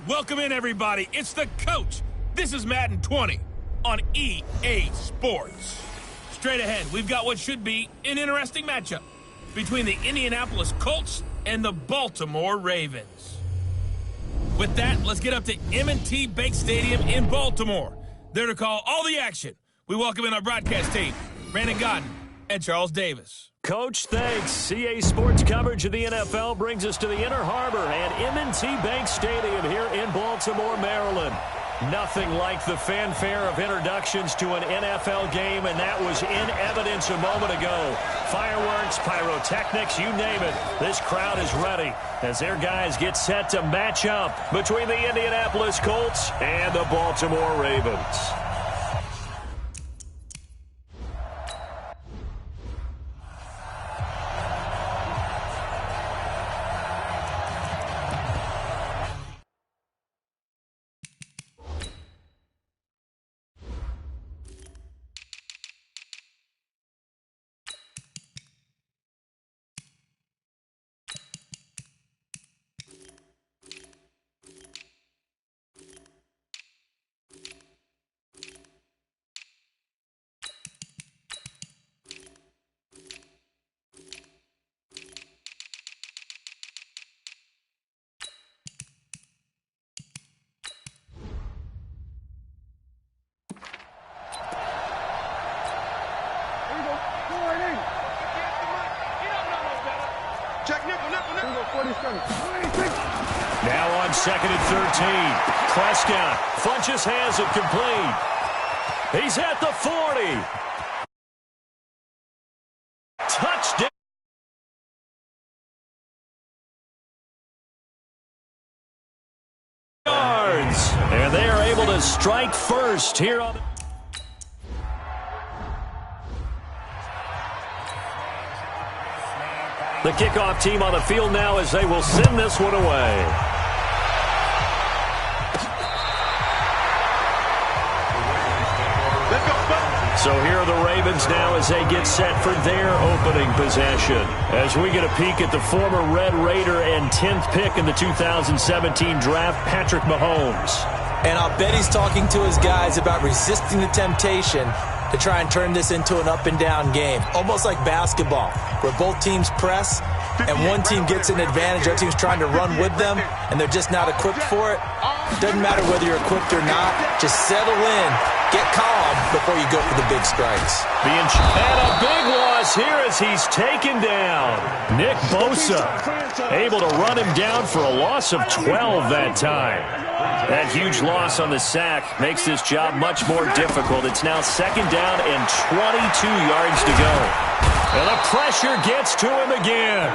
Welcome in, everybody. It's the coach. This is Madden 20 on EA Sports. Straight ahead, we've got what should be an interesting matchup between the Indianapolis Colts and the Baltimore Ravens. With that, let's get up to M&T Bank Stadium in Baltimore. There to call all the action, we welcome in our broadcast team, Brandon Godden and Charles Davis. Coach, thanks. EA Sports coverage of the NFL brings us to the Inner Harbor and M&T Bank Stadium here in Baltimore, Maryland. Nothing like the fanfare of introductions to an NFL game, and that was in evidence a moment ago. Fireworks, pyrotechnics, you name it. This crowd is ready as their guys get set to match up between the Indianapolis Colts and the Baltimore Ravens. Now on 2nd and 13. Prescott Funches has it complete. He's at the 40. Touchdown. Yards. And they are able to strike first here on the kickoff team on the field now as they will send this one away. So here are the Ravens now as they get set for their opening possession. As we get a peek at the former Red Raider and 10th pick in the 2017 draft, Patrick Mahomes. And I'll bet he's talking to his guys about resisting the temptation to try and turn this into an up-and-down game. Almost like basketball, where both teams press, and one team gets an advantage, the other team's trying to run with them, and they're just not equipped for it. Doesn't matter whether you're equipped or not. Just settle in, get calm before you go for the big strikes. And a big loss here as he's taken down. Nick Bosa able to run him down for a loss of 12 that time. That huge loss on the sack makes this job much more difficult. It's now 2nd down and 22 yards to go. And the pressure gets to him again.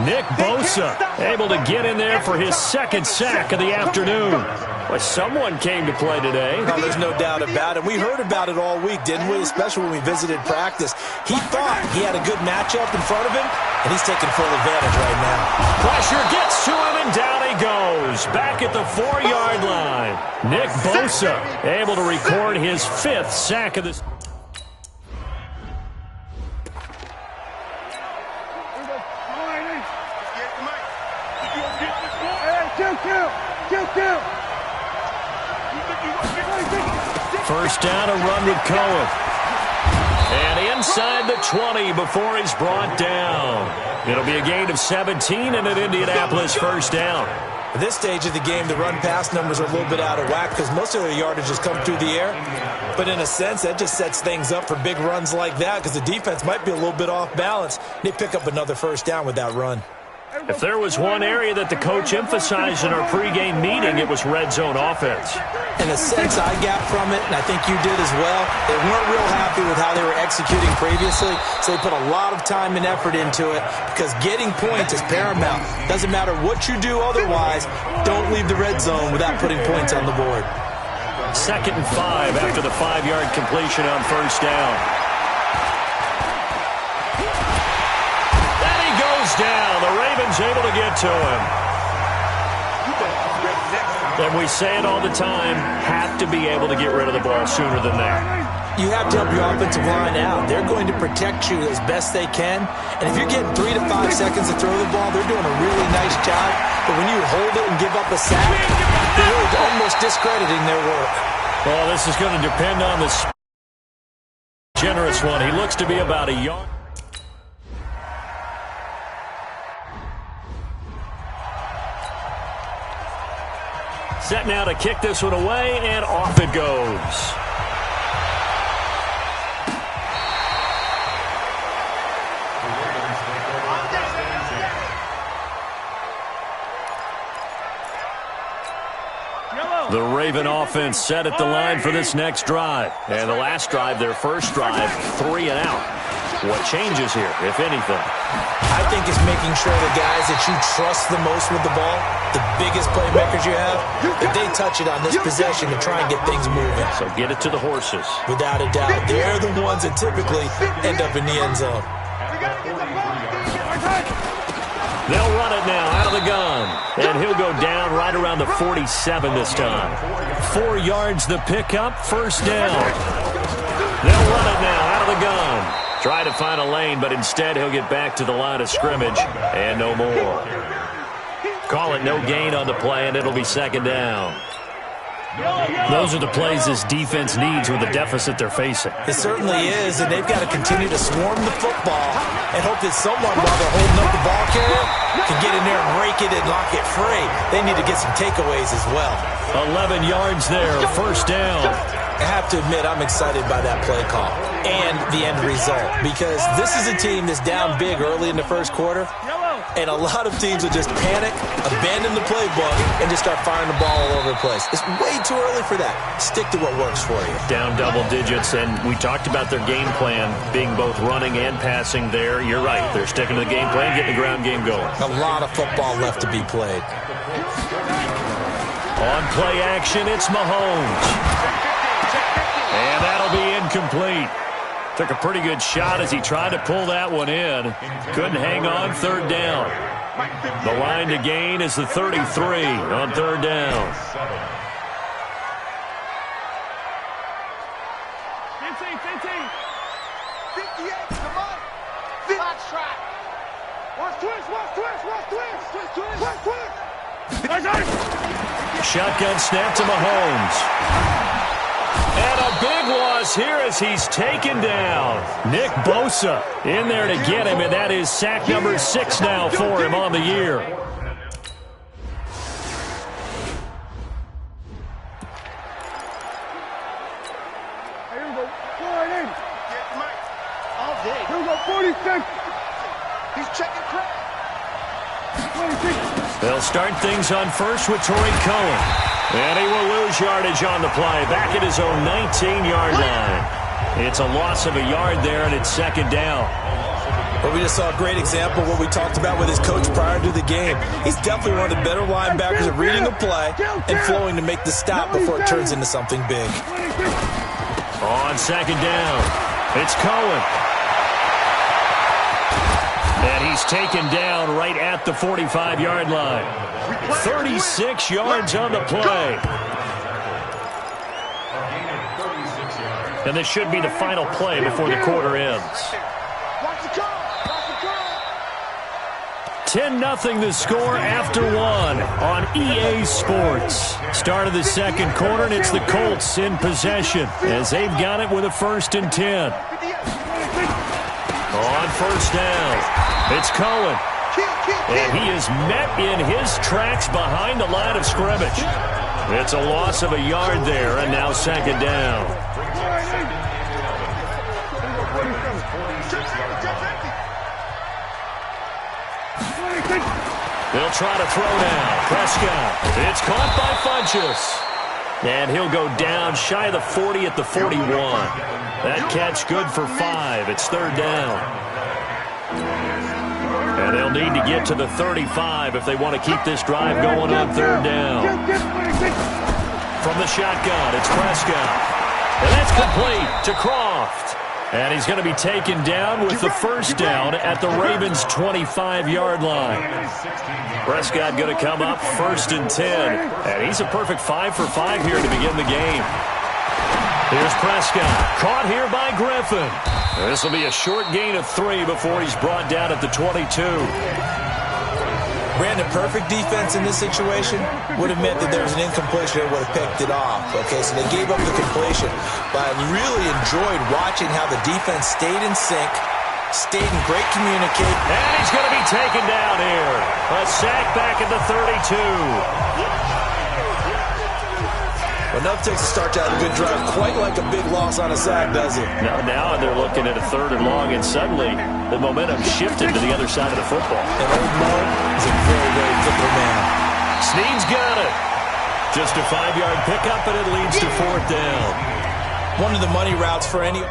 Nick Bosa able to get in there for his 2nd sack of the afternoon. Well, someone came to play today. Oh, there's no doubt about it. We heard about it all week, didn't we? Especially when we visited practice. He thought he had a good matchup in front of him, and he's taking full advantage right now. Pressure gets to him, and down he goes. Back at the 4-yard line. Nick Bosa able to record his 5th sack of the season. First down, a run with Cohen. And inside the 20 before he's brought down. It'll be a gain of 17 and an Indianapolis first down. At this stage of the game, the run-pass numbers are a little bit out of whack because most of their yardage has come through the air. But in a sense, that just sets things up for big runs like that because the defense might be a little bit off balance. They pick up another first down with that run. If there was one area that the coach emphasized in our pregame meeting, it was red zone offense. In a sense, I got from it, and I think you did as well. They weren't real happy with how they were executing previously, so they put a lot of time and effort into it because getting points is paramount. Doesn't matter what you do otherwise, don't leave the red zone without putting points on the board. 2nd and 5 after the 5-yard completion on first down. Down. The Ravens able to get to him. And we say it all the time, have to be able to get rid of the ball sooner than that. You have to help your offensive line out. They're going to protect you as best they can. And if you're getting 3 to 5 seconds to throw the ball, they're doing a really nice job but when you hold it and give up a sack, you're really almost discrediting their work. Well, this is going to depend on the generous one. He looks to be about a yard. Set now to kick this one away, and off it goes. The Raven offense set at the line for this next drive. And the last drive, their first drive, 3 and out. What changes here, if anything? I think it's making sure the guys that you trust the most with the ball, the biggest playmakers you have, that they touch it on this possession to try and get things moving. So get it to the horses. Without a doubt, they're the ones that typically end up in the end zone. They'll run it now out of the gun. And he'll go down right around the 47 this time. 4 yards the pickup, first down. They'll run it now out of the gun. Try to find a lane, but instead he'll get back to the line of scrimmage. And no more. Call it no gain on the play, and it'll be second down. Those are the plays this defense needs with the deficit they're facing. It certainly is, and they've got to continue to swarm the football and hope that someone, while they're holding up the ball carrier, can get in there and rake it and lock it free. They need to get some takeaways as well. 11 yards there, first down. I have to admit, I'm excited by that play call and the end result, because this is a team that's down big early in the first quarter, and a lot of teams will just panic, abandon the playbook, and just start firing the ball all over the place. It's way too early for that. Stick to what works for you. Down double digits, and we talked about their game plan being both running and passing there. You're right. They're sticking to the game plan, getting the ground game going. A lot of football left to be played. On play action, it's Mahomes. And that'll be incomplete. Took a pretty good shot as he tried to pull that one in. Couldn't hang on, third down. The line to gain is the 33 on third down. 58, come on. Fox track. Watch twist. Shotgun snap to Mahomes. And a big loss here as he's taken down. Nick Bosa in there to get him, and that is sack number 6 now for him on the year. Here we go. 4-8. All day. Here we go. 46. He's checking crack. 26. They'll start things on first with Torrey Cohen. And he will lose yardage on the play. Back at his own 19-yard line. It's a loss of a yard there, and it's second down. Well, we just saw a great example of what we talked about with his coach prior to the game. He's definitely one of the better linebackers at reading a play and flowing to make the stop before it turns into something big. On second down, it's Cohen. And he's taken down right at the 45-yard line. 36 yards on the play. And this should be the final play before the quarter ends. 10-0 the score after one on EA Sports. Start of the second quarter, and it's the Colts in possession as they've got it with a 1st and 10. On first down, it's Cohen. And he is met in his tracks behind the line of scrimmage. It's a loss of a yard there, and now second down. They'll try to throw now. Prescott. It's caught by Funchess. And he'll go down shy of the 40 at the 41. That catch good for 5. It's third down. And they'll need to get to the 35 if they want to keep this drive going on third down. From the shotgun, it's Prescott. And that's complete to Croft. And he's going to be taken down with the first down at the Ravens' 25-yard line. Prescott going to come up 1st and 10. And he's a perfect 5 for 5 here to begin the game. Here's Prescott, caught here by Griffin. This will be a short gain of 3 before he's brought down at the 22. Granted, perfect defense in this situation would have meant that there was an incompletion that would have picked it off. Okay, so they gave up the completion. But I really enjoyed watching how the defense stayed in sync, stayed in great communication. And he's going to be taken down here. A sack back at the 32. Enough takes to start out a good drive. Quite like a big loss on a sack, does it? Now they're looking at a 3rd and long, and suddenly the momentum shifted to the other side of the football. And old Mo is a very, very fickle man. Snead's got it. Just a 5-yard pickup, and it leads to 4th down. One of the money routes for any...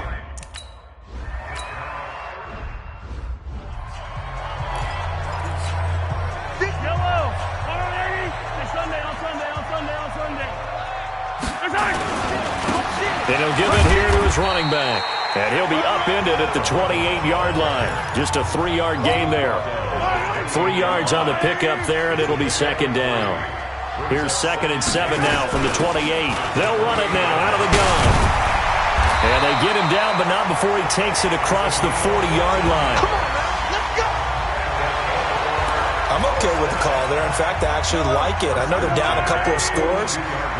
And he'll give it here to his running back. And he'll be upended at the 28-yard line. Just a 3-yard gain there. 3 yards on the pickup there, and it'll be 2nd down. Here's 2nd and 7 now from the 28. They'll run it now out of the gun. And they get him down, but not before he takes it across the 40-yard line. I'm okay with the call there. In fact, I actually like it. I know they're down a couple of scores,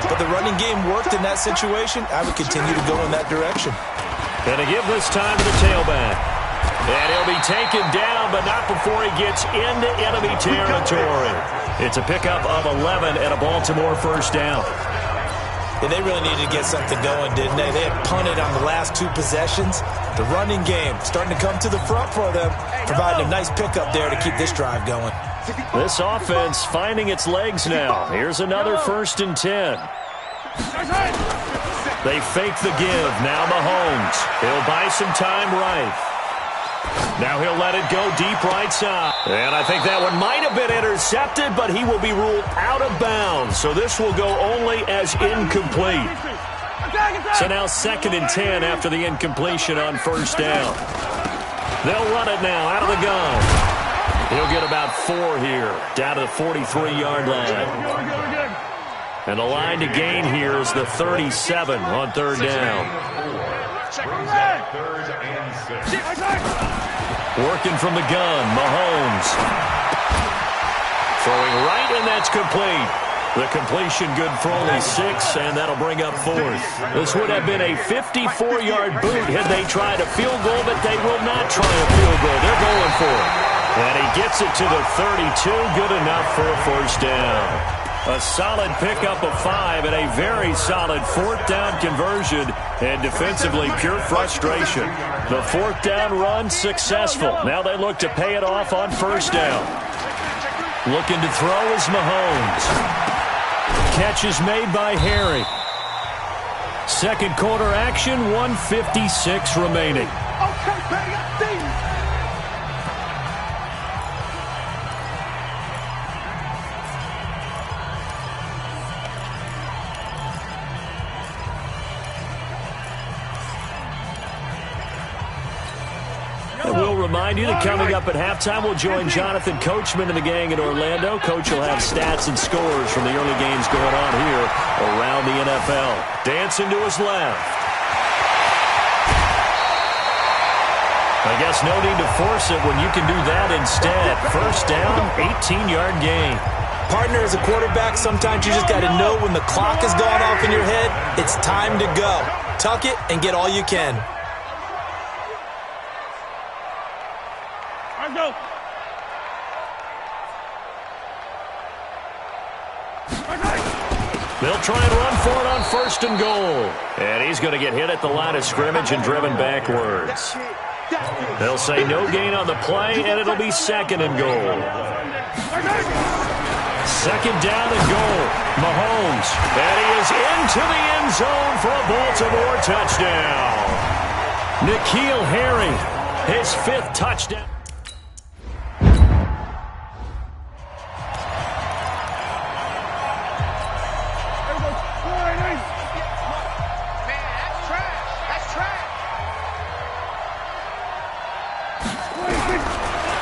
but the running game worked in that situation. I would continue to go in that direction. And to give this time to the tailback. And he'll be taken down, but not before he gets into enemy territory. It's a pickup of 11 and a Baltimore 1st down. And they really needed to get something going, didn't they? They had punted on the last 2 possessions. The running game starting to come to the front for them, providing a nice pickup there to keep this drive going. This offense finding its legs now. Here's another 1st and 10. They fake the give. Now Mahomes. He'll buy some time right. Now he'll let it go deep right side. And I think that one might have been intercepted, but he will be ruled out of bounds. So this will go only as incomplete. So now 2nd and 10 after the incompletion on 1st down. They'll run it now out of the gun. He'll get about 4 here, down to the 43-yard line. And the line to gain here is the 37 on 3rd down. Working from the gun, Mahomes. Throwing right, and that's complete. The completion good for only 6, and that'll bring up 4th. This would have been a 54-yard boot had they tried a field goal, but they will not try a field goal. They're going for it. And he gets it to the 32, good enough for a 1st down. A solid pickup of 5 and a very solid 4th down conversion, and defensively pure frustration. The 4th down run successful. Now they look to pay it off on 1st down. Looking to throw is Mahomes. Catch is made by Harry. 2nd quarter action, 1:56 remaining. We'll remind you that coming up at halftime, we'll join Jonathan Coachman and the gang in Orlando. Coach will have stats and scores from the early games going on here around the NFL. Dancing to his left. I guess no need to force it when you can do that instead. 1st down, 18-yard gain. Partner, as a quarterback, sometimes you just got to know when the clock is going off in your head, it's time to go. Tuck it and get all you can. Go. They'll try and run for it on 1st and goal. And he's going to get hit at the line of scrimmage and driven backwards. They'll say no gain on the play, and it'll be 2nd and goal. 2nd down and goal. Mahomes. And he is into the end zone for a Baltimore touchdown. N'Keal Harry, his 5th touchdown.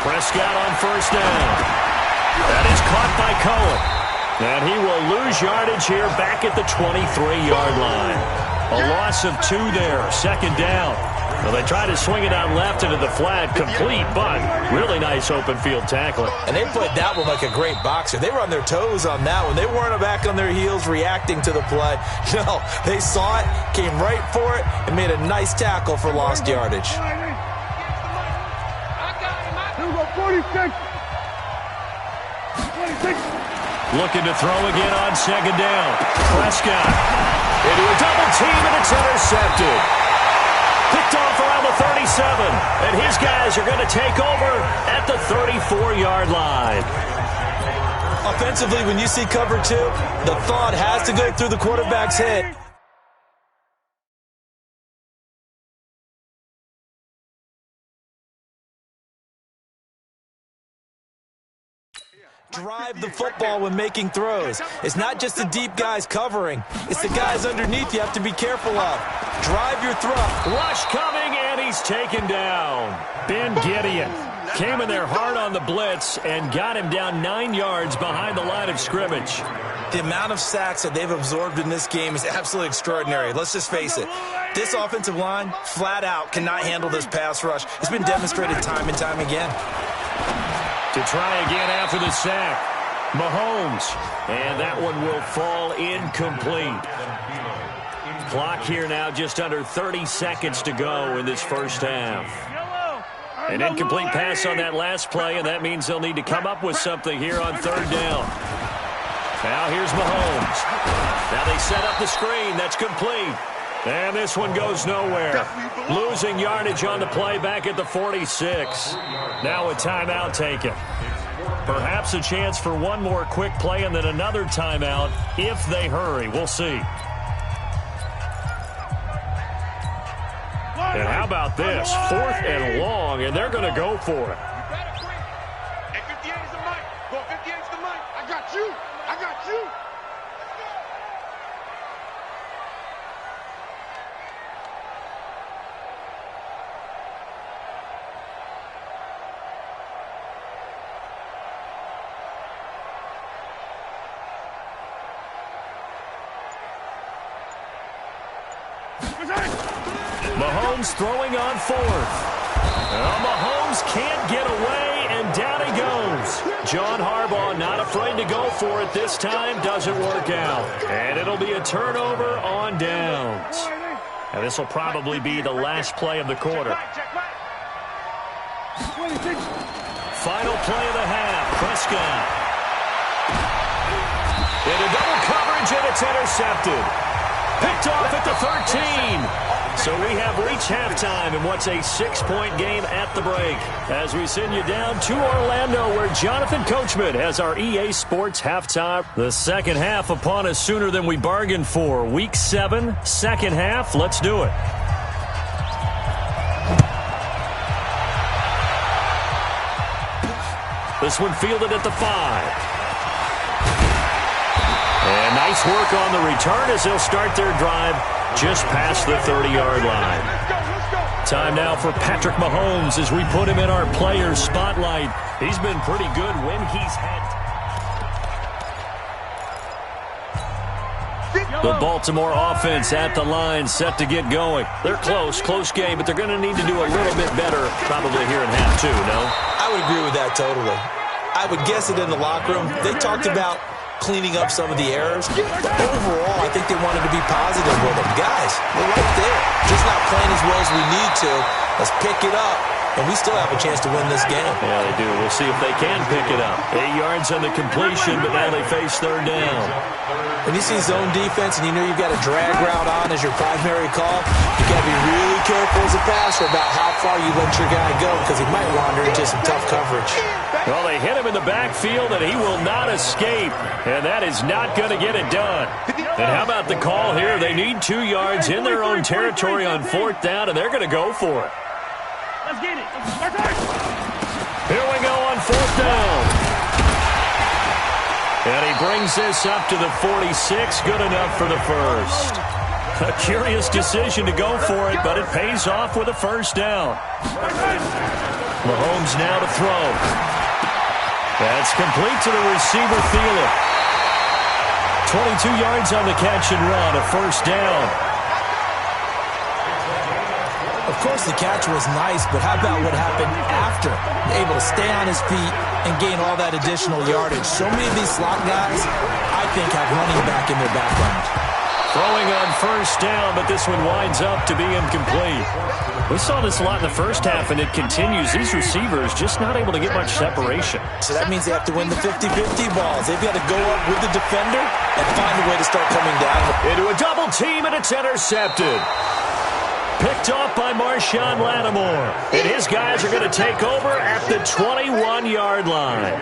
Prescott on 1st down. That is caught by Cohen. And he will lose yardage here back at the 23-yard line. A loss of 2 there, second down. Well, they try to swing it out left into the flat, complete, but really nice open field tackling. And they played that one like a great boxer. They were on their toes on that one. They weren't back on their heels reacting to the play. No, they saw it, came right for it, and made a nice tackle for lost yardage. Looking to throw again on second down. Prescott into a double team, and it's intercepted. Picked off around the 37, and his guys are going to take over at the 34-yard line. Offensively, when you see cover 2, the thought has to go through the quarterback's head. Drive the football when making throws. It's not just the deep guys covering. It's the guys underneath you have to be careful of. Drive your throw. Rush coming, and he's taken down. Ben Gideon came in there hard on the blitz and got him down 9 yards behind the line of scrimmage. The amount of sacks that they've absorbed in this game is absolutely extraordinary. Let's just face it. This offensive line, flat out, cannot handle this pass rush. It's been demonstrated time and time again. To try again after the sack, Mahomes, and that one will fall incomplete. Clock here now just under 30 seconds to go in this first half. An incomplete pass on that last play, and that means they'll need to come up with something here on third down. Now here's Mahomes. Now they set up the screen. That's complete. And this one goes nowhere. Losing yardage on the play back at the 46. Now a timeout taken. Perhaps a chance for one more quick play and then another timeout if they hurry. We'll see. And how about this? 4th and long, and they're going to go for it. Hey, 58 is the mic. Go, 58 is the mic. I got you. I got you. Mahomes throwing on 4th. Mahomes can't get away, and down he goes. John Harbaugh not afraid to go for it this time. Doesn't work out. And it'll be a turnover on downs. And this will probably be the last play of the quarter. Final play of the half. Prescott. Into double coverage, and it's intercepted. Picked off at the 13. So we have reached halftime in what's a 6-point game at the break. As we send you down to Orlando, where Jonathan Coachman has our EA Sports halftime. The second half upon us sooner than we bargained for. Week 7, second half. Let's do it. This one fielded at the 5. And nice work on the return as they'll start their drive just past the 30-yard line. Time now for Patrick Mahomes as we put him in our player spotlight. He's been pretty good when he's had. The Baltimore offense at the line, set to get going. They're close game, but they're going to need to do a little bit better probably here in half 2, no? I would agree with that totally. I would guess it in the locker room. They talked about cleaning up some of the errors. But overall, I think they wanted to be positive with them. Guys, we're right there. Just not playing as well as we need to. Let's pick it up, and we still have a chance to win this game. Yeah, they do. We'll see if they can pick it up. 8 yards on the completion, but now they face third down. When you see zone defense and you know you've got a drag route on as your primary call, you've got to be really careful as a passer about how far you let your guy go because he might wander into some tough coverage. Well, they hit him in the backfield, and he will not escape, and that is not going to get it done. And how about the call here? They need 2 yards in their own territory on 4th down, and they're going to go for it. Let's get it. Here we go on 4th down. And he brings this up to the 46. Good enough for the first. A curious decision to go for it, but it pays off with a first down. Mahomes now to throw. That's complete to the receiver, Thielen. 22 yards on the catch and run, a first down. Of course, the catch was nice, but how about what happened after? Able to stay on his feet and gain all that additional yardage. So many of these slot guys, I think, have running back in their background. Throwing on first down, but this one winds up to be incomplete. We saw this a lot in the first half, and it continues. These receivers just not able to get much separation. So that means they have to win the 50-50 balls. They've got to go up with the defender and find a way to start coming down. Into a double team, and it's intercepted. Picked off by Marshawn Lattimore. And his guys are going to take over at the 21-yard line.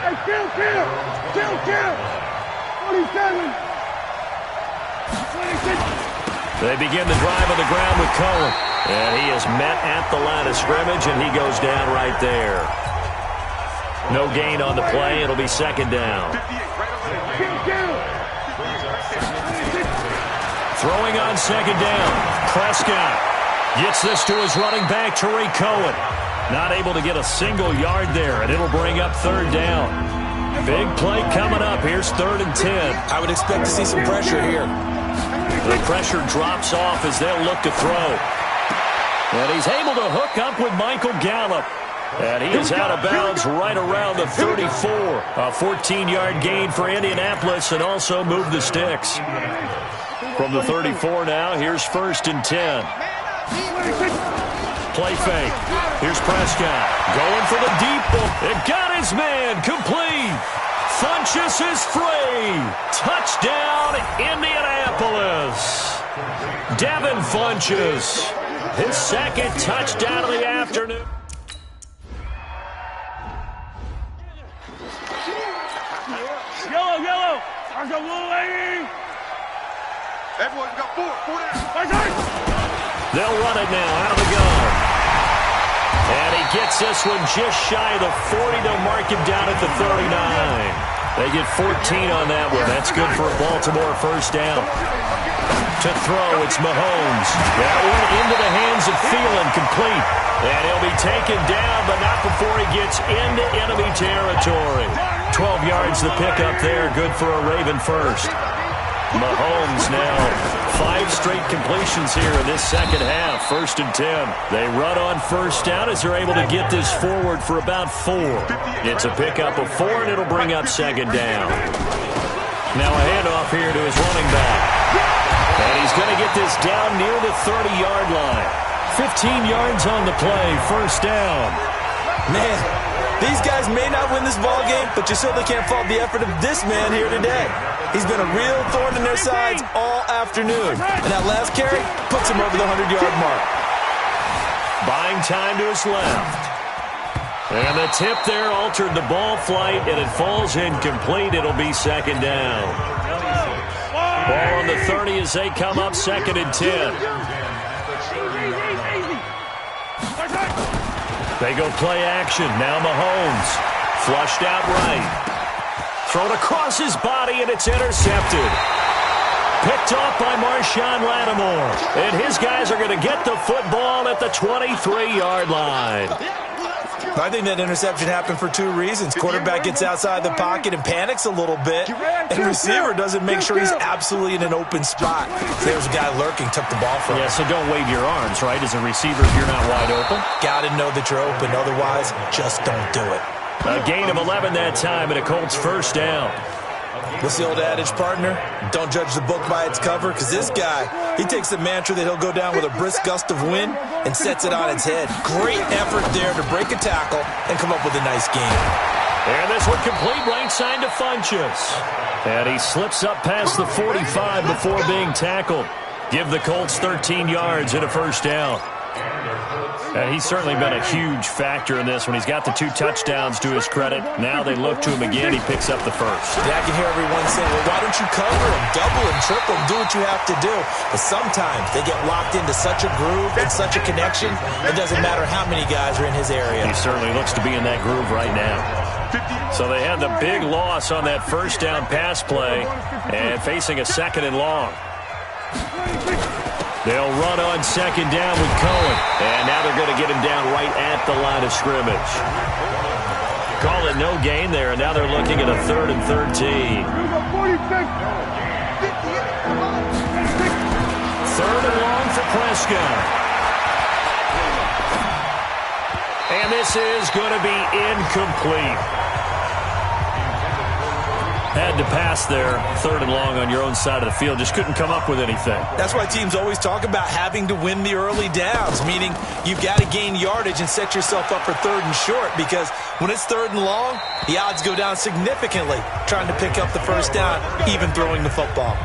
Hey, kill. 27. They begin the drive on the ground with Cohen. And he is met at the line of scrimmage, and he goes down right there. No gain on the play. It'll be second down. Throwing on second down. Prescott gets this to his running back, Tariq Cohen. Not able to get a single yard there, and it'll bring up third down. Big play coming up. Here's 3rd and 10. I would expect to see some pressure here. The pressure drops off as they'll look to throw. And he's able to hook up with Michael Gallup. And he is out of bounds right around the 34. A 14-yard gain for Indianapolis and also move the sticks. From the 34 now, here's 1st and 10. Play fake. Here's Prescott going for the deep ball. It got his man complete. Funchess is free. Touchdown, Indianapolis. Devin Funchess, his 2nd touchdown of the afternoon. Yellow. I got little lady. Everyone got 4 down. They'll run it now out of the gun. And he gets this one just shy of the 40. They'll mark him down at the 39. They get 14 on that one. That's good for a Baltimore first down. To throw, it's Mahomes. That one into the hands of Thielen, complete. And he'll be taken down, but not before he gets into enemy territory. 12 yards the pickup there. Good for a Raven first. Mahomes now 5 straight completions here in this second half. 1st and 10. They run on first down as they're able to get this forward for about 4. It's a pickup of 4, and it'll bring up second down. Now a handoff here to his running back. And he's going to get this down near the 30-yard line. 15 yards on the play. First down. Man, these guys may not win this ball game, but you certainly can't fault the effort of this man here today. He's been a real thorn in their sides all afternoon. And that last carry puts him over the 100-yard mark. Buying time to his left. And the tip there altered the ball flight, and it falls incomplete. It'll be second down. Ball on the 30 as they come up 2nd and 10. They go play action. Now Mahomes. Flushed out right. Thrown across his body, and it's intercepted. Picked off by Marshawn Lattimore. And his guys are going to get the football at the 23-yard line. I think that interception happened for 2 reasons. Quarterback gets outside the pocket and panics a little bit. And receiver doesn't make sure he's absolutely in an open spot. There's a guy lurking, took the ball from him. Yeah, so don't wave your arms, right, as a receiver if you're not wide open. Got to know that you're open. Otherwise, just don't do it. A gain of 11 that time, and a Colts first down. What's the old adage, partner? Don't judge the book by its cover, because this guy, he takes the mantra that he'll go down with a brisk gust of wind and sets it on its head. Great effort there to break a tackle and come up with a nice game. And this one complete, right side to Funchess. And he slips up past the 45 before being tackled. Give the Colts 13 yards and a first down. And he's certainly been a huge factor in this one. He's got the 2 touchdowns to his credit. Now they look to him again. He picks up the first. Yeah, I can hear everyone saying, well, why don't you cover him, double him, triple him, do what you have to do. But sometimes they get locked into such a groove and such a connection, it doesn't matter how many guys are in his area. He certainly looks to be in that groove right now. So they had the big loss on that first down pass play and facing a 2nd and long. They'll run on second down with Cohen. And now they're going to get him down right at the line of scrimmage. Call it no gain there, and now they're looking at a 3rd and 13. 3rd and long for Prescott. And this is going to be incomplete. Had to pass there, 3rd and long on your own side of the field. Just couldn't come up with anything. That's why teams always talk about having to win the early downs, meaning you've got to gain yardage and set yourself up for 3rd and short, because when it's 3rd and long, the odds go down significantly trying to pick up the first down, even throwing the football.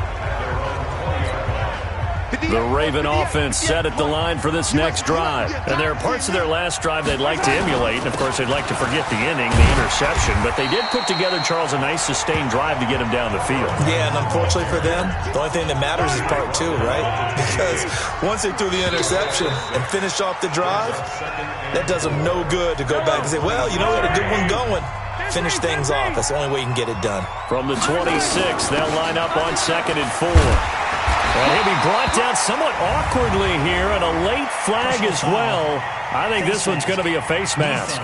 The Raven offense set at the line for this next drive. And there are parts of their last drive they'd like to emulate. And, of course, they'd like to forget the inning, the interception. But they did put together, Charles, a nice sustained drive to get him down the field. Yeah, and unfortunately for them, the only thing that matters is part 2, right? Because once they threw the interception and finished off the drive, that does them no good to go back and say, well, you know, we had a good one going. Finish things off. That's the only way you can get it done. From the 26, they'll line up on 2nd and 4. Well, he'll be brought down somewhat awkwardly here, and a late flag as well. I think this one's going to be a face mask.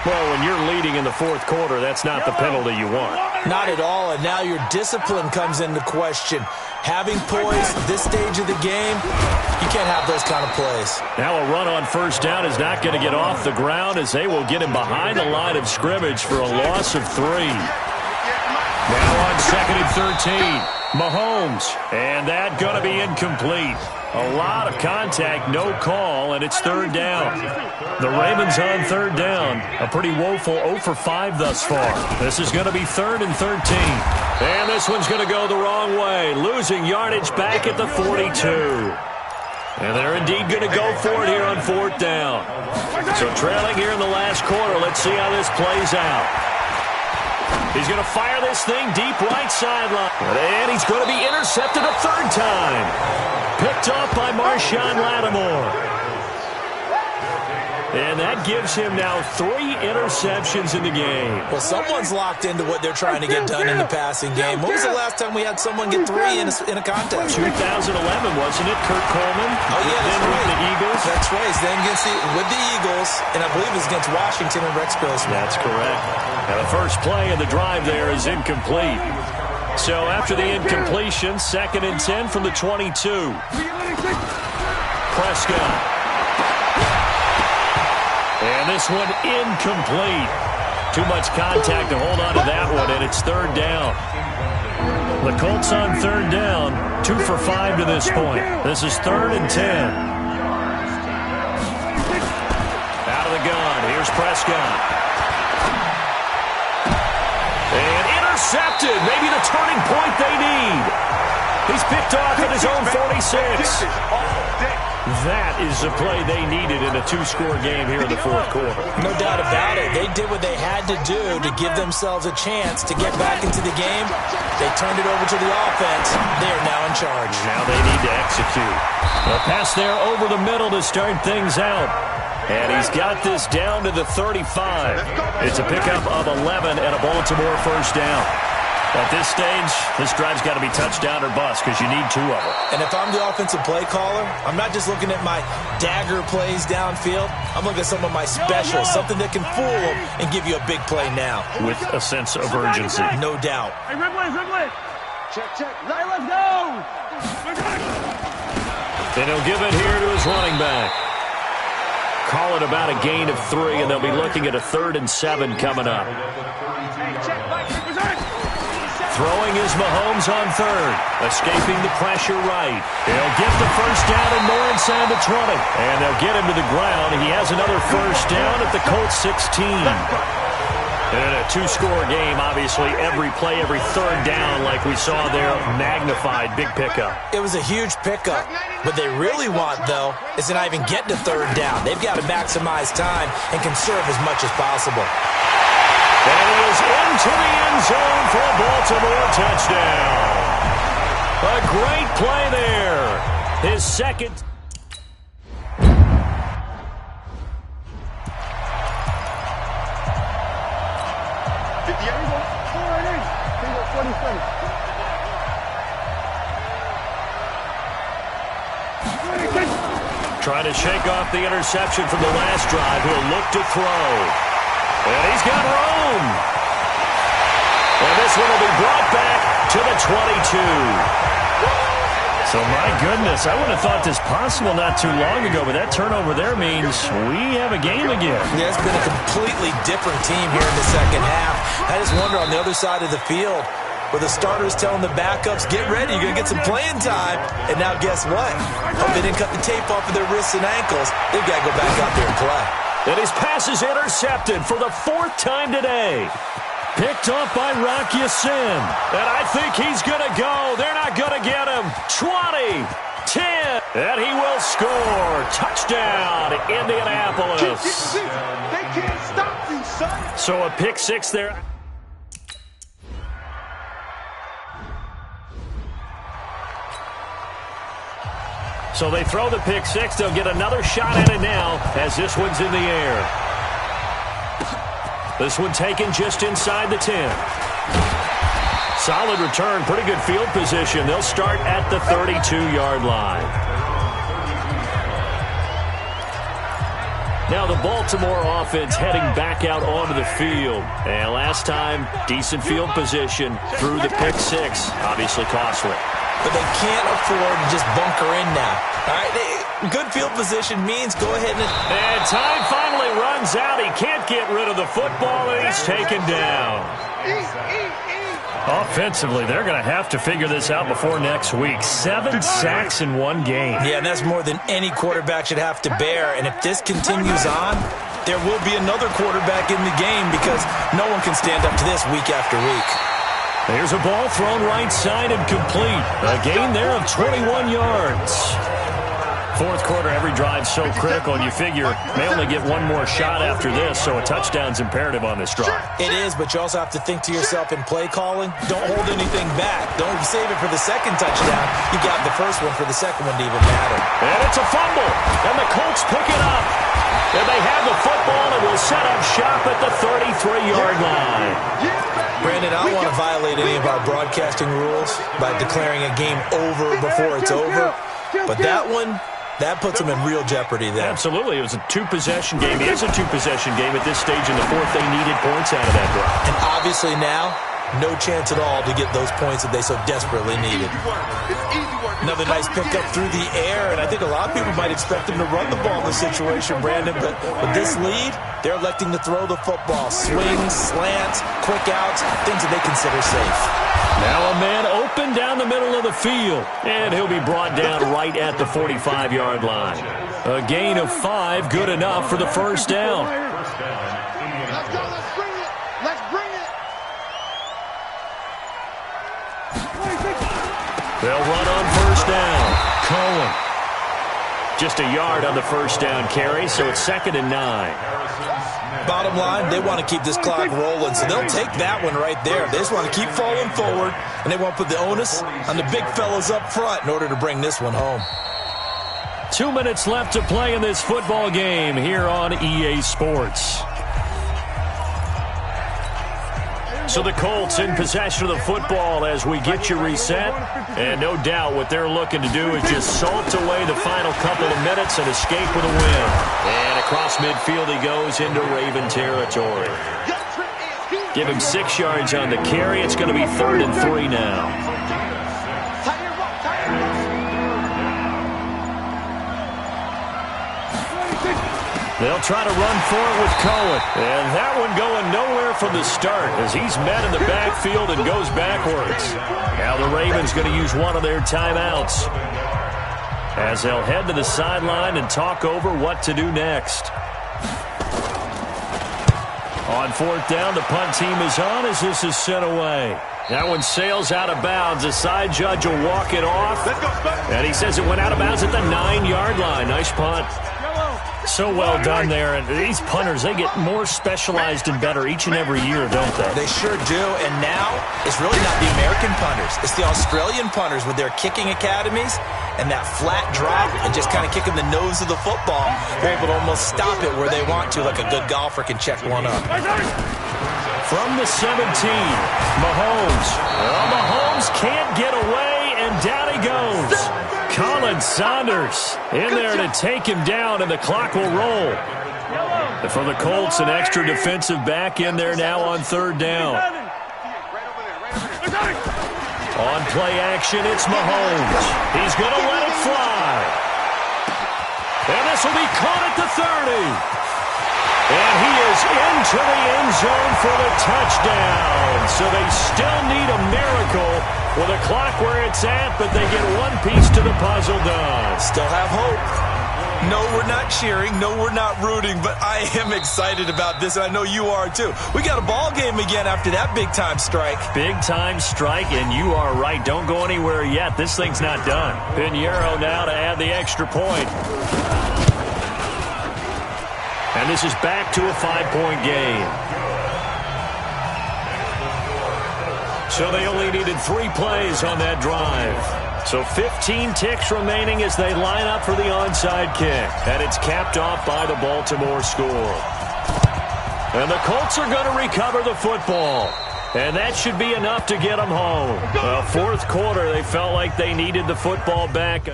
Well, when you're leading in the 4th quarter, that's not the penalty you want. Not at all, and now your discipline comes into question. Having poise this stage of the game, you can't have those kind of plays. Now a run on 1st down is not going to get off the ground, as they will get him behind the line of scrimmage for a loss of 3. Now on 2nd and 13, Mahomes, and that going to be incomplete. A lot of contact, no call, and it's 3rd down. The Ravens on 3rd down, a pretty woeful 0 for 5 thus far. This is going to be 3rd and 13. And this one's going to go the wrong way, losing yardage back at the 42. And they're indeed going to go for it here on 4th down. So trailing here in the last quarter, let's see how this plays out. He's going to fire this thing deep right sideline. And he's going to be intercepted a 3rd time. Picked off by Marshawn Lattimore. And that gives him now 3 interceptions in the game. Well, someone's locked into what they're trying to get done in the passing game. When was the last time we had someone get 3 in a contest? 2011, wasn't it? Kurt Coleman. Oh, yeah, that's then right. With the Eagles. That's right. He's then with the Eagles, and I believe it was against Washington and Rex Grossman. That's correct. Now, the first play of the drive there is incomplete. So after the incompletion, 2nd and 10 from the 22. Prescott. And this one incomplete. Too much contact to hold on to that one, and it's 3rd down. The Colts on 3rd down, 2 for 5 to this point. This is 3rd and 10. Out of the gun, here's Prescott. And intercepted, maybe the turning point they need. He's picked off at his own 46. That is the play they needed in a 2-score game here in the 4th quarter. No doubt about it. They did what they had to do to give themselves a chance to get back into the game. They turned it over to the offense. They are now in charge. Now they need to execute. A pass there over the middle to start things out. And he's got this down to the 35. It's a pickup of 11 and a Baltimore 1st down. At this stage, this drive's got to be touchdown or bust because you need 2 of them. And if I'm the offensive play caller, I'm not just looking at my dagger plays downfield. I'm looking at some of my specials, something that can fool them and give you a big play now. With a sense of urgency. No doubt. Hey, red leg. Check. Let's go. And he'll give it here to his running back. Call it about a gain of 3, and they'll be looking at a 3rd and 7 coming up. Throwing is Mahomes on 3rd. Escaping the pressure right. He'll get the 1st down and more inside the 20. And they'll get him to the ground. He has another 1st down at the Colts 16. In a 2-score game, obviously, every play, every 3rd down, like we saw there, magnified, big pickup. It was a huge pickup. What they really want, though, is to not even get to 3rd down. They've got to maximize time and conserve as much as possible. And he is into the end zone for a Baltimore touchdown. A great play there. His 2nd. Trying to shake off the interception from the last drive. He'll look to throw. And he's got room. And this one will be brought back to the 22. So, my goodness, I wouldn't have thought this possible not too long ago, but that turnover there means we have a game again. Yeah, it's been a completely different team here in the second half. I just wonder on the other side of the field, where the starters telling the backups, get ready, you're going to get some playing time. And now guess what? Hope they didn't cut the tape off of their wrists and ankles. They've got to go back out there and play. And his pass is intercepted for the 4th time today. Picked off by Rock Ya-Sin. And I think he's going to go. They're not going to get him. 20, 10, and he will score. Touchdown, Indianapolis. They can't stop you, son. So a pick 6 there. So they throw the pick 6. They'll get another shot at it now as this one's in the air. This one taken just inside the 10. Solid return, pretty good field position. They'll start at the 32-yard line. Now the Baltimore offense heading back out onto the field. And last time, decent field position through the pick 6. Obviously costly. But they can't afford to just bunker in now. All right, good field position means go ahead and time finally runs out. He can't get rid of the football, and he's taken down. Offensively, they're going to have to figure this out before next week. 7 sacks in one game. Yeah, and that's more than any quarterback should have to bear. And if this continues on, there will be another quarterback in the game because no one can stand up to this week after week. There's a ball thrown right side and complete. A gain there of 21 yards. Fourth quarter, every drive so critical, and you figure may only get one more shot after this, so a touchdown's imperative on this drive. It is, but you also have to think to yourself in play calling, don't hold anything back. Don't save it for the second touchdown. You got the first one for the second one to even matter. And it's a fumble, and the Colts pick it up. And they have the football and will set up shop at the 33-yard line. Brandon, I don't want to violate any of our broadcasting rules by declaring a game over before it's over, but that one, that puts them in real jeopardy there. Absolutely. It was a 2-possession game. It is a 2-possession game at this stage in the fourth. They needed points out of that drive. And obviously now, no chance at all to get those points that they so desperately needed. Another nice pickup through the air, and I think a lot of people might expect them to run the ball in this situation, Brandon, but with this lead, they're electing to throw the football. Swings, slants, quick outs, things that they consider safe. Now a man open down the middle of the field, and he'll be brought down right at the 45-yard line. A gain of 5, good enough for the first down. Let's go, let's bring it. Let's bring it. They'll run on first down. Cohen. Just a yard on the first down carry, so it's 2nd and 9. Bottom line, they want to keep this clock rolling, so they'll take that one right there. They just want to keep falling forward, and they want to put the onus on the big fellas up front in order to bring this one home. 2 minutes left to play in this football game here on EA Sports. So the Colts in possession of the football as we get you reset. And no doubt what they're looking to do is just salt away the final couple of minutes and escape with a win. And across midfield he goes into Raven territory. Give him 6 yards on the carry. It's going to be 3rd and 3 now. They'll try to run for it with Cohen. And that one going nowhere from the start as he's met in the backfield and goes backwards. Now the Ravens going to use one of their timeouts as they'll head to the sideline and talk over what to do next. On 4th down, the punt team is on as this is sent away. That one sails out of bounds. The side judge will walk it off. And he says it went out of bounds at the 9-yard line. Nice punt. So well done there, and these punters, they get more specialized and better each and every year, don't they? They sure do, and now it's really not the American punters. It's the Australian punters with their kicking academies and that flat drop and just kind of kicking the nose of the football. They're able to almost stop it where they want to, like a good golfer can check one up. From the 17, Mahomes. Well, Mahomes can't get away, and down he goes. Colin Saunders in there to take him down, and the clock will roll. And for the Colts, an extra defensive back in there now on 3rd down. On play action, it's Mahomes. He's going to let it fly. And this will be caught at the 30. And he is into the end zone for the touchdown. So they still need a miracle with a clock where it's at, but they get one piece to the puzzle done. Still have hope. No, we're not cheering. No, we're not rooting, but I am excited about this, and I know you are too. We got a ball game again after that big-time strike. Big-time strike, and you are right. Don't go anywhere yet. This thing's not done. Pinheiro now to add the extra point. And this is back to a 5-point game. So they only needed 3 plays on that drive. So 15 ticks remaining as they line up for the onside kick. And it's capped off by the Baltimore score. And the Colts are going to recover the football. And that should be enough to get them home. Well, fourth quarter, they felt like they needed the football back.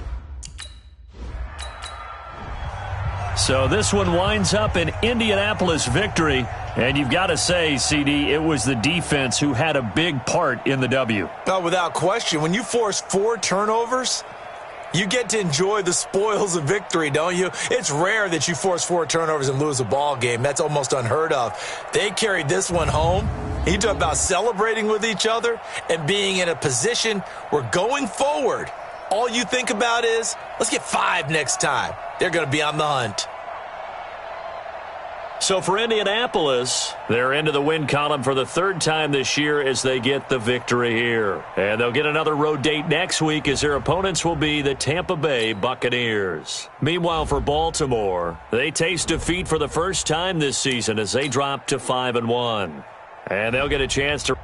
So this one winds up an Indianapolis victory. And you've got to say, CD, it was the defense who had a big part in the W. Without question. When you force 4 turnovers, you get to enjoy the spoils of victory, don't you? It's rare that you force 4 turnovers and lose a ball game. That's almost unheard of. They carried this one home. You talk about celebrating with each other and being in a position where going forward, all you think about is, let's get 5 next time. They're going to be on the hunt. So for Indianapolis, they're into the win column for the 3rd time this year as they get the victory here. And they'll get another road date next week as their opponents will be the Tampa Bay Buccaneers. Meanwhile, for Baltimore, they taste defeat for the first time this season as they drop to 5-1. And they'll get a chance to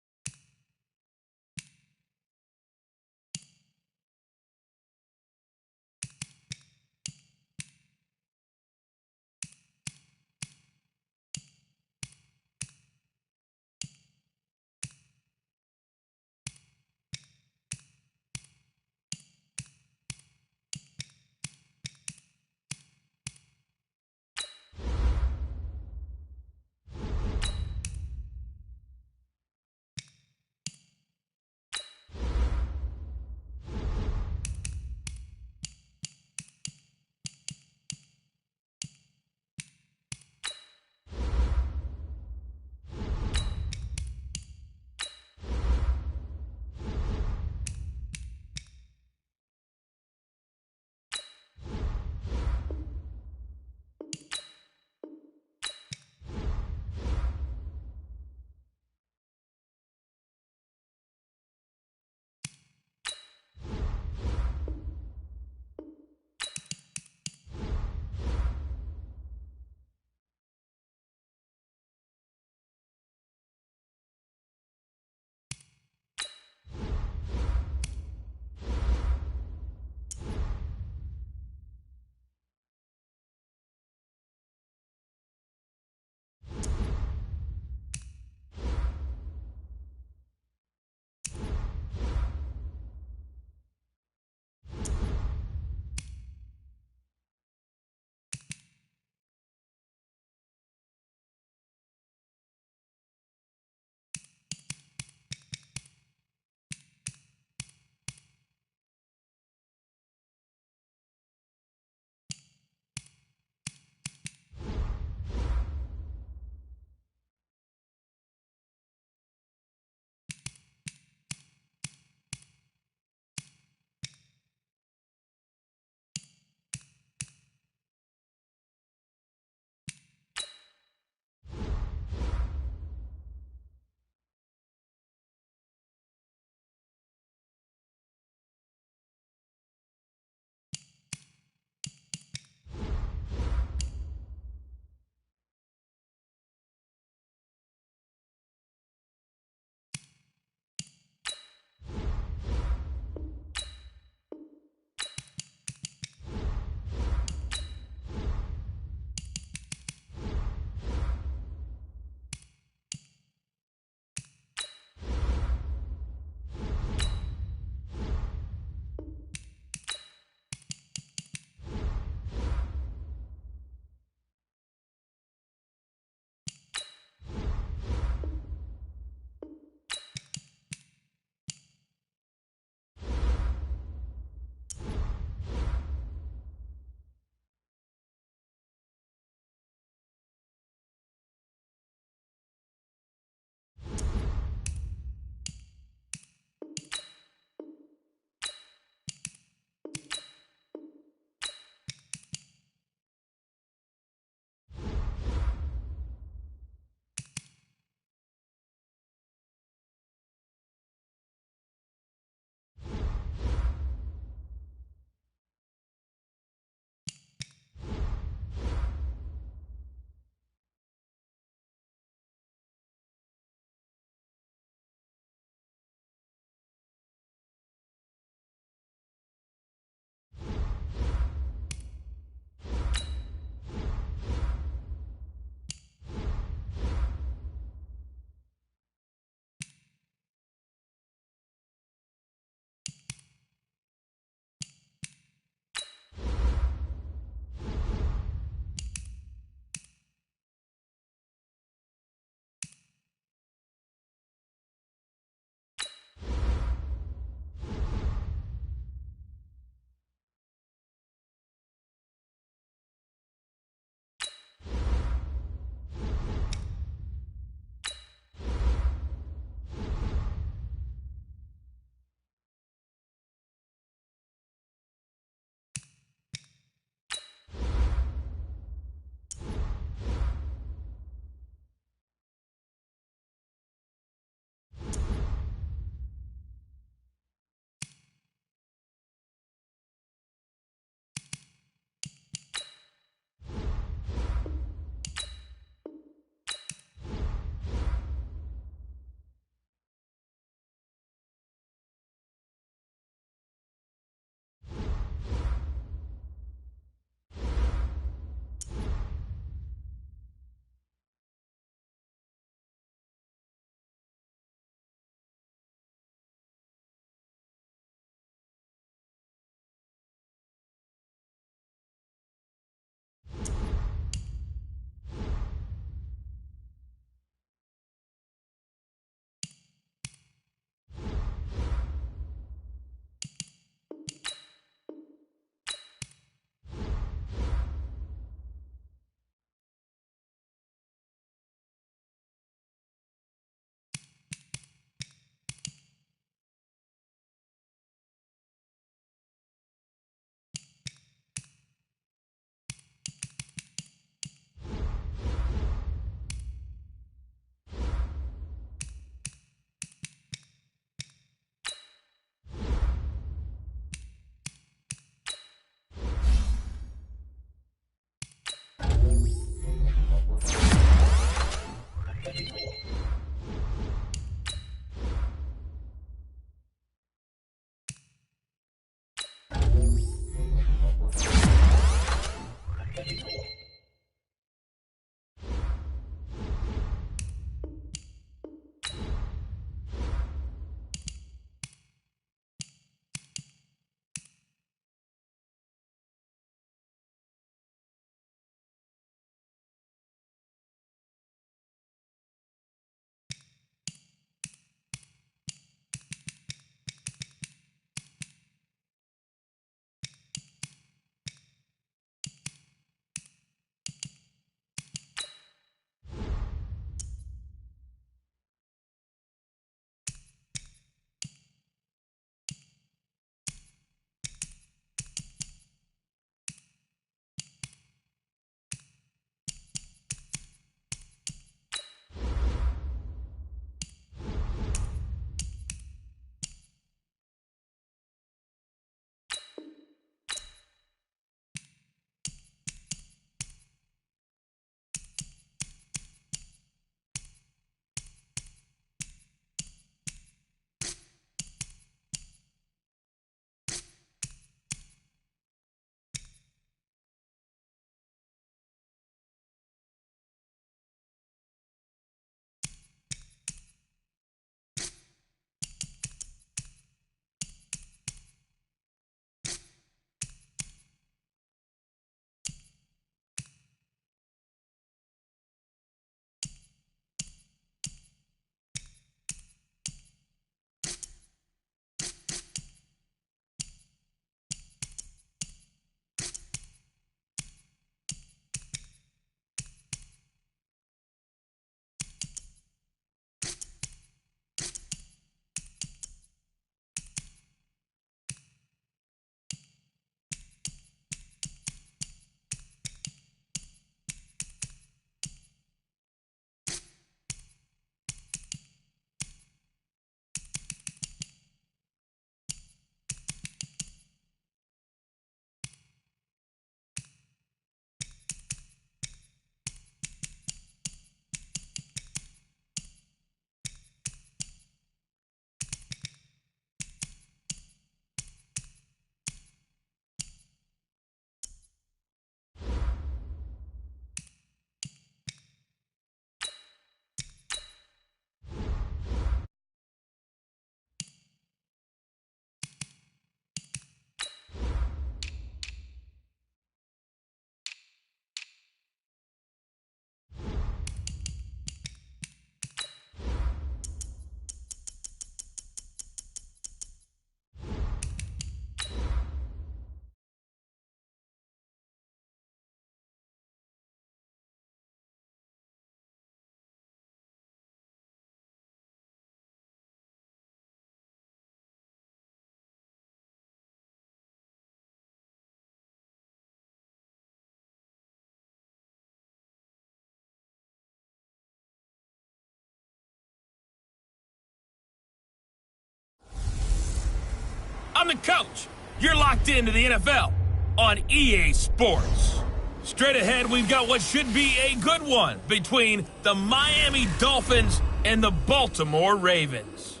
the coach. You're locked into the NFL on EA Sports. Straight ahead, we've got what should be a good one between the Miami Dolphins and the Baltimore Ravens.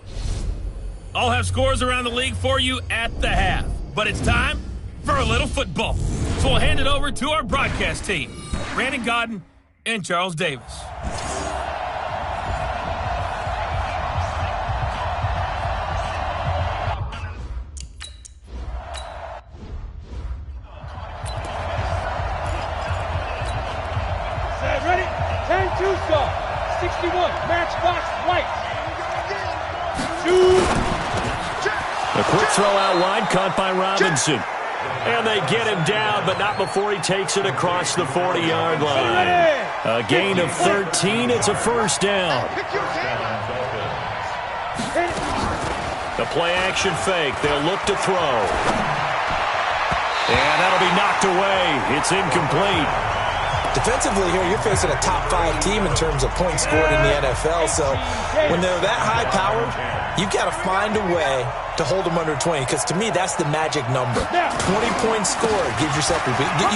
I'll have scores around the league for you at the half, but it's time for a little football. So we'll hand it over to our broadcast team, Brandon Godden and Charles Davis. Ready? 10-2 star. 61. Matchbox white. 2. A quick throw out wide, caught by Robinson. And they get him down, but not before he takes it across the 40-yard line. A gain of 13. It's a first down. The play-action fake. They'll look to throw. And that'll be knocked away. It's incomplete. Defensively here, you're facing a top-5 team in terms of points scored in the NFL. So when they're that high-powered, you've got to find a way to hold them under 20, because to me, that's the magic number. 20 points scored gives yourself you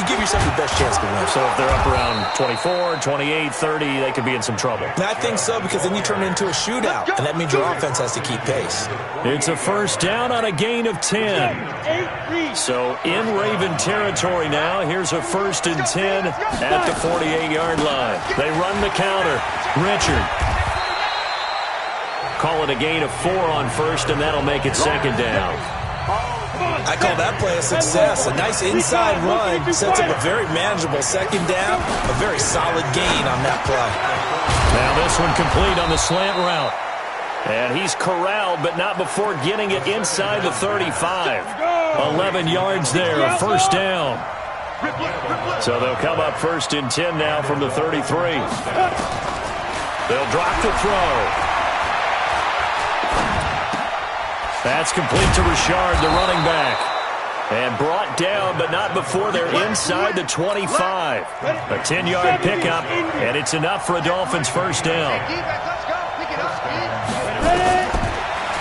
give yourself your best chance to win. So if they're up around 24, 28, 30, they could be in some trouble. And I think so, because then you turn it into a shootout, and that means your offense has to keep pace. It's a first down on a gain of 10. So in Raven territory now, here's a 1st and 10 at the 48-yard line. They run the counter. Richard. Call it a gain of 4 on first, and that'll make it second down. I call that play a success. A nice inside run sets up a very manageable second down, a very solid gain on that play. Now this one complete on the slant route. And he's corralled, but not before getting it inside the 35. 11 yards there, a first down. So they'll come up 1st and 10 now from the 33. They'll drop the throw. That's complete to Richard, the running back. And brought down, but not before they're inside the 25. A 10-yard pickup, and it's enough for a Dolphins first down.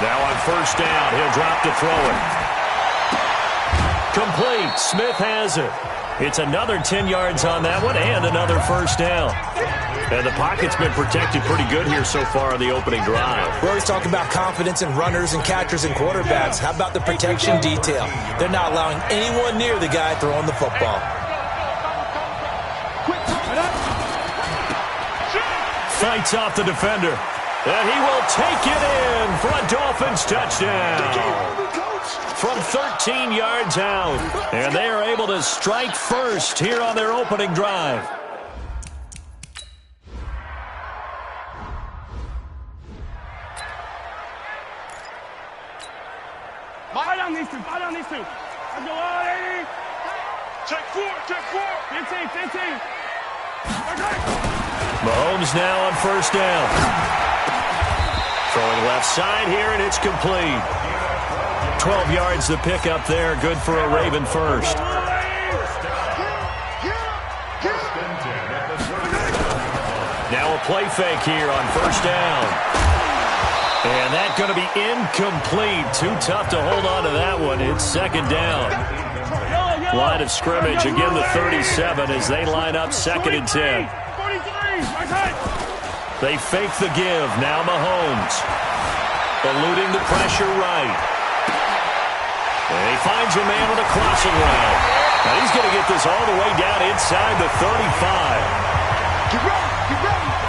Now on first down, he'll drop to throw it. Complete. Smith has it. It's another 10 yards on that one, and another first down. And the pocket's been protected pretty good here so far on the opening drive. We always talk about confidence in runners and catchers and quarterbacks. How about the protection detail? They're not allowing anyone near the guy throwing the football. Fights off the defender. And he will take it in for a Dolphins touchdown. From 13 yards out. And they are able to strike first here on their opening drive. Buy down these two. Let's go, 80. Check 4. 15. Okay. Mahomes now on first down. Throwing left side here, and it's complete. 12 yards to pick up there. Good for a Raven first. Now a play fake here on first down. And that's going to be incomplete. Too tough to hold on to that one. It's second down. Line of scrimmage, again the 37 as they line up 2nd and 10. They fake the give. Now Mahomes. Eluding the pressure right. And he finds a man with a crossing route. Now he's going to get this all the way down inside the 35.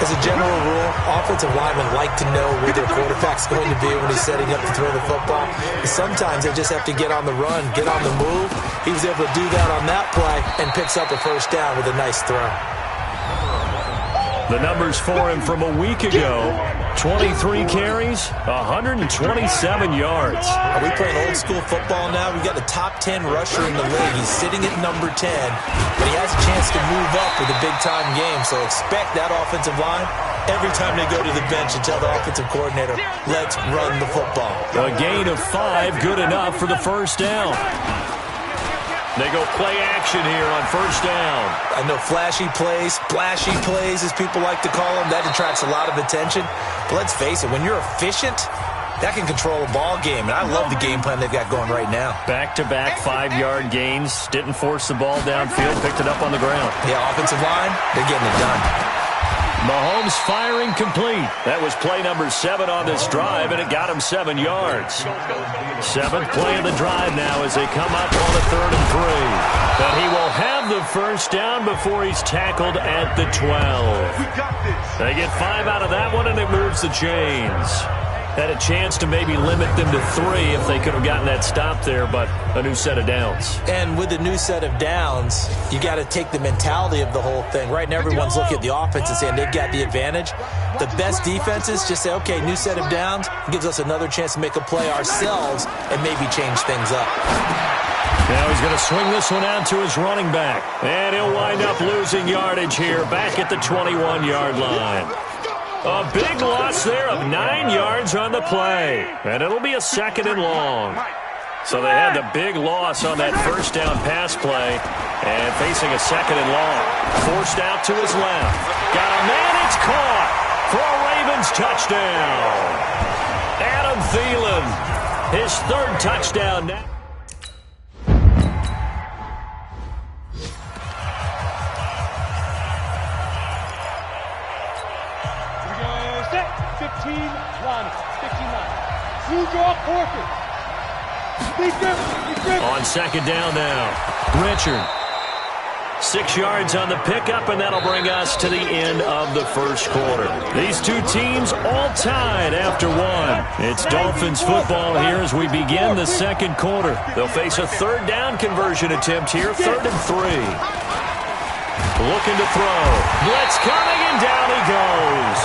As a general rule, offensive linemen like to know where their quarterback's going to be when he's setting up to throw the football. And sometimes they just have to get on the run, get on the move. He was able to do that on that play and picks up a first down with a nice throw. The numbers for him from a week ago. 23 carries, 127 yards. Are we playing old school football now? We've got the top 10 rusher in the league. He's sitting at number 10, but he has a chance to move up with a big-time game. So expect that offensive line every time they go to the bench and tell the offensive coordinator, let's run the football. A gain of 5, good enough for the first down. They go play action here on first down. I know flashy plays, splashy plays, as people like to call them, that attracts a lot of attention. But let's face it, when you're efficient, that can control a ball game, and I love the game plan they've got going right now. Back-to-back 5-yard gains. Didn't force the ball downfield. Picked it up on the ground. Yeah, offensive line, they're getting it done. Mahomes firing complete. That was play number 7 on this drive, and it got him 7 yards. 7th play of the drive now as they come up on a 3rd and 3. But he will have the first down before he's tackled at the 12. They get 5 out of that one, and it moves the chains. Had a chance to maybe limit them to 3 if they could have gotten that stop there, but a new set of downs. And with the new set of downs, you got to take the mentality of the whole thing. Right now, everyone's looking at the offense and saying they've got the advantage. The best defenses just say, okay, new set of downs, gives us another chance to make a play ourselves and maybe change things up. Now he's going to swing this one out to his running back. And he'll wind up losing yardage here back at the 21-yard line. A big loss there of 9 yards on the play. And it'll be a 2nd and long. So they had the big loss on that first down pass play. And facing a 2nd and long. Forced out to his left. Got a man, it's caught for a Ravens touchdown. Adam Thielen, his 3rd touchdown now. On 2nd down now, Richard. 6 yards on the pickup, and that'll bring us to the end of the first quarter. These two teams all tied after 1. It's Dolphins football here as we begin the 2nd quarter. They'll face a 3rd down conversion attempt here, 3rd and 3. Looking to throw. Blitz coming, and down he goes.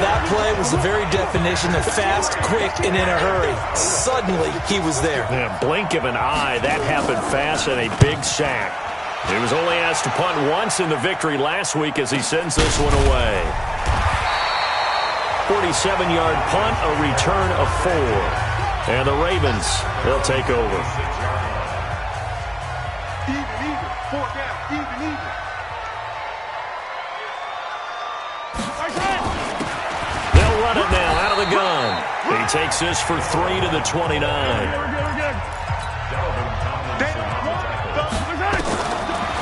That play was the very definition of fast, quick, and in a hurry. Suddenly, he was there. Yeah, blink of an eye, that happened fast, and a big sack. He was only asked to punt once in the victory last week as he sends this one away. 47-yard punt, a return of 4. And the Ravens, they'll take over. Even, 4th down, even. Run it now out of the gun. He takes this for 3 to the 29.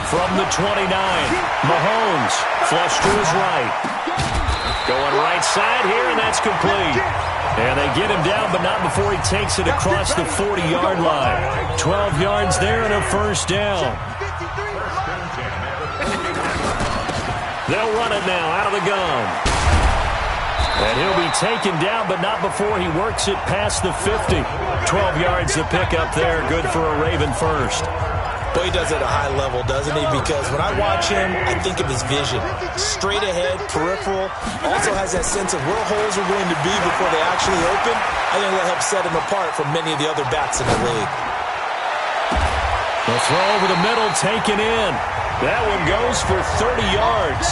From the 29, Mahomes flush to his right. Going right side here, and that's complete. And they get him down, but not before he takes it across the 40-yard line. 12 yards there and a first down. They'll run it now out of the gun. And he'll be taken down, but not before he works it past the 50. 12 yards to pick up there. Good for a Raven first. Well, he does it at a high level, doesn't he? Because when I watch him, I think of his vision. Straight ahead, peripheral. Also has that sense of where holes are going to be before they actually open. I think that helps set him apart from many of the other backs in the league. The throw over the middle, taken in. That one goes for 30 yards.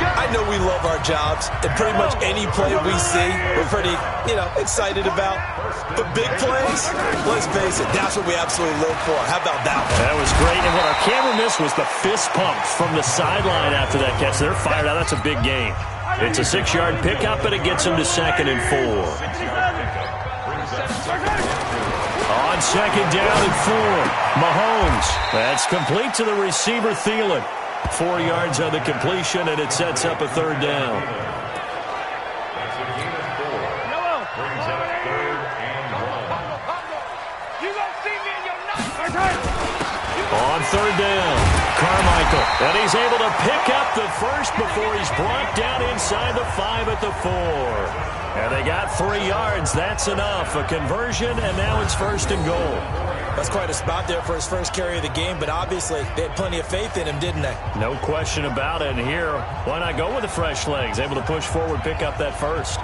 I know we love our jobs, and pretty much any play we see, we're pretty, excited about. But big plays, let's face it, that's what we absolutely live for. How about that one? That was great, and what our camera missed was the fist pump from the sideline after that catch. They're fired out. That's a big gain. It's a 6-yard pickup, and it gets them to 2nd and 4. On 2nd down and 4, Mahomes. That's complete to the receiver, Thielen. 4 yards on the completion, and it sets up a 3rd down. On 3rd down, Carmichael. And he's able to pick up the first before he's brought down inside the 5 at the 4. And they got 3 yards. That's enough. A conversion, and now it's 1st and goal. That's quite a spot there for his first carry of the game, but obviously they had plenty of faith in him, didn't they? No question about it. And here, why not go with the fresh legs? Able to push forward, pick up that first.